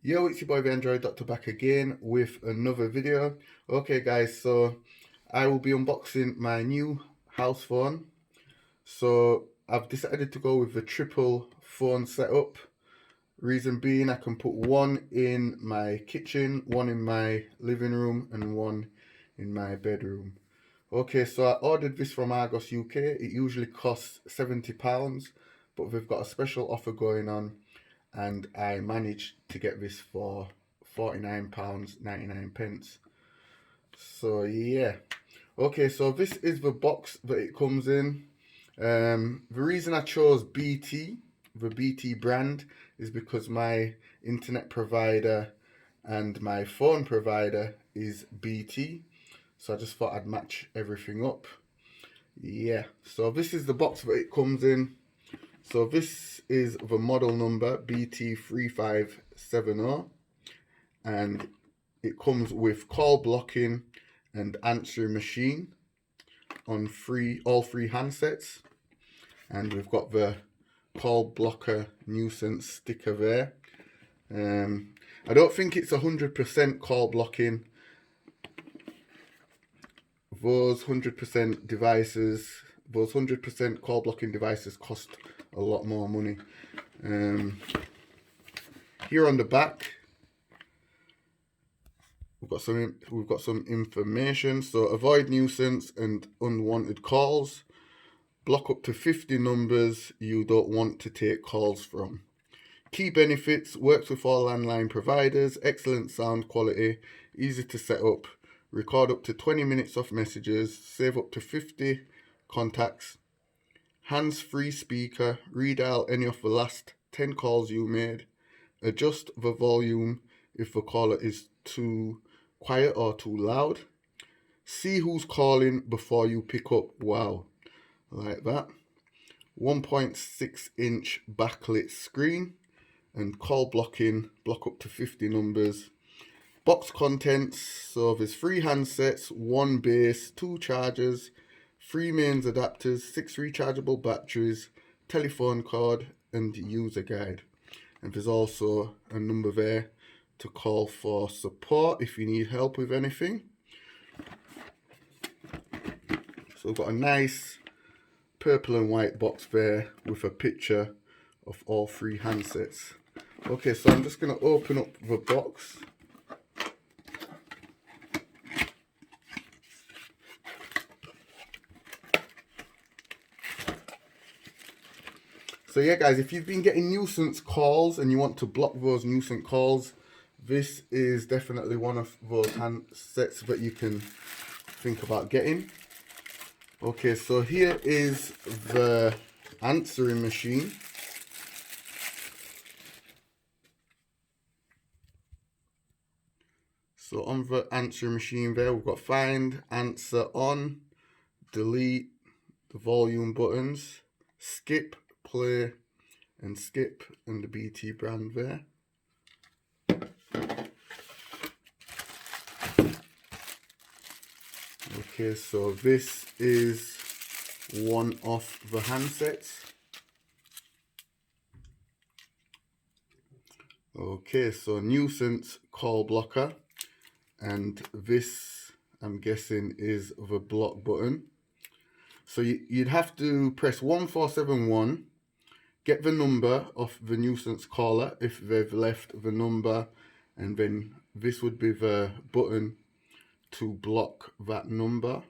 Yo, it's your boy the Android Doctor back again with another video. Okay guys, so I will be unboxing my new house phone. So I've decided to go with the triple phone setup. Reason being, I can put one in my kitchen, one in my living room and one in my bedroom. Okay, so I ordered this from Argos UK. It usually costs £70, but they've got a special offer going on and I managed to get this for £49.99. So yeah. Okay, so this is the box that it comes in. The reason I chose BT, the BT brand, is because my internet provider and my phone provider is BT. So I just thought I'd match everything up. Yeah, so this is the box that it comes in. So this is the model number BT3570 and it comes with call blocking and answering machine on all three handsets, and we've got the call blocker nuisance sticker there. I don't think it's 100% call blocking. Those 100% devices, those 100% call blocking devices cost a lot more money. Here on the back, we've got some information. So avoid nuisance and unwanted calls. Block up to 50 numbers you don't want to take calls from. Key benefits: works with all landline providers, excellent sound quality, easy to set up, record up to 20 minutes of messages, save up to 50 contacts, hands-free speaker, redial any of the last 10 calls you made, adjust the volume if the caller is too quiet or too loud, see who's calling before you pick up. Wow, like that. 1.6-inch backlit screen and call blocking, block up to 50 numbers. Box contents: so there's 3 handsets, 1 base, 2 chargers, 3 mains adapters, 6 rechargeable batteries, telephone cord and user guide. And there's also a number there to call for support if you need help with anything. So we've got a nice purple and white box there with a picture of all 3 handsets. Okay, so I'm just going to open up the box. So yeah guys, if you've been getting nuisance calls and you want to block those nuisance calls, this is definitely one of those handsets that you can think about getting. Okay, so here is the answering machine. So on the answering machine there, we've got find, answer on, delete, the volume buttons, skip, play and skip, and the BT brand there. Okay, so this is one of the handsets. Okay, so nuisance call blocker, and this I'm guessing is the block button. So you'd have to press 1471, get the number of the nuisance caller if they've left the number, and then this would be the button to block that number.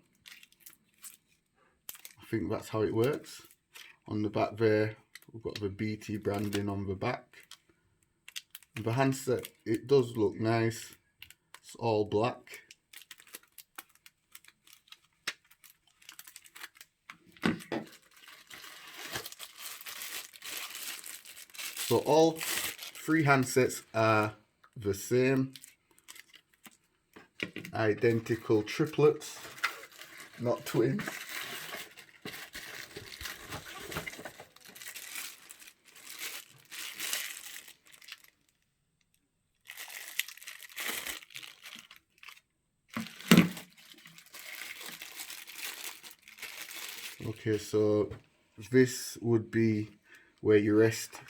I think that's how it works. On the back there, we've got the BT branding on the back. The handset, it does look nice. It's all black. So all 3 handsets are the same. Identical triplets, not twins. Okay, so this would be where you rest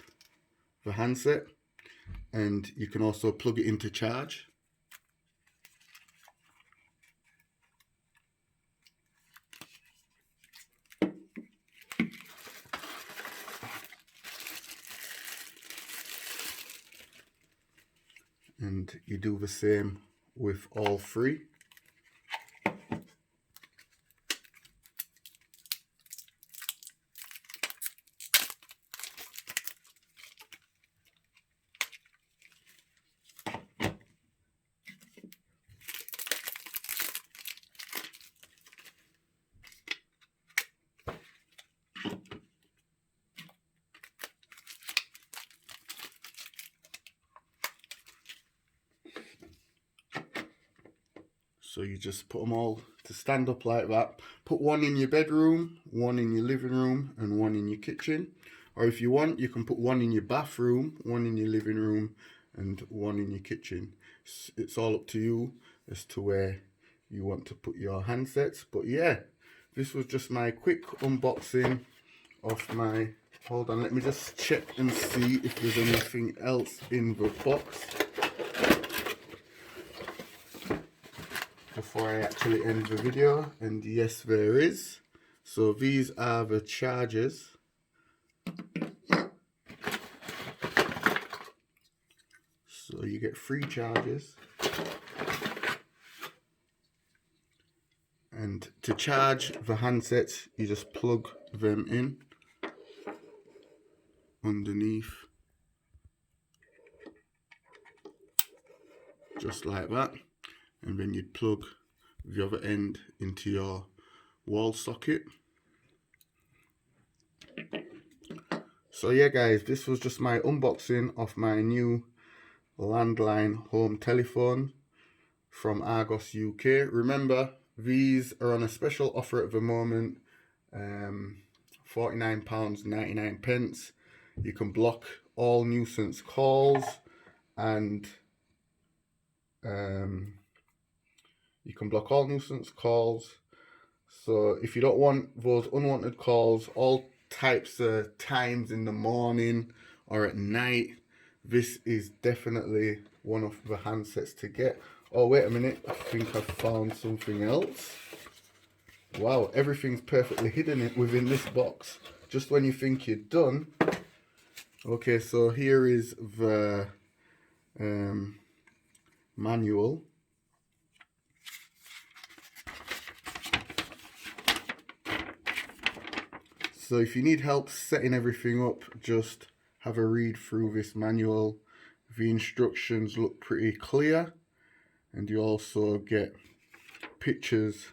the handset, and you can also plug it into charge. And you do the same with all three. So you just put them all to stand up like that. Put one in your bedroom, one in your living room, and one in your kitchen. Or if you want, you can put one in your bathroom, one in your living room, and one in your kitchen. It's all up to you as to where you want to put your handsets. But yeah, this was just my quick unboxing of my... Hold on, let me just check and see if there's anything else in the box before I actually end the video. And yes, there is. So these are the chargers. So you get 3 chargers. And to charge the handsets, you just plug them in underneath, just like that. And then you'd plug the other end into your wall socket. So yeah guys, this was just my unboxing of my new landline home telephone from Argos UK. Remember, these are on a special offer at the moment, £49.99. You can block all nuisance calls, and you can block all nuisance calls. So if you don't want those unwanted calls all types of times in the morning or at night, this is definitely one of the handsets to get. Oh wait a minute, I think I've found something else. Wow, everything's perfectly hidden within this box, just when you think you're done. Okay, so here is the manual. So if you need help setting everything up, just have a read through this manual. The instructions look pretty clear, and you also get pictures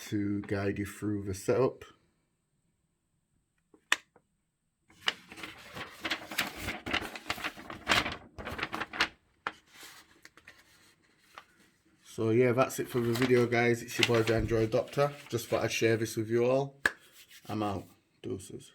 to guide you through the setup. So yeah, that's it for the video guys. It's your boy the Android Doctor. Just thought I'd share this with you all. I'm out. Deuces.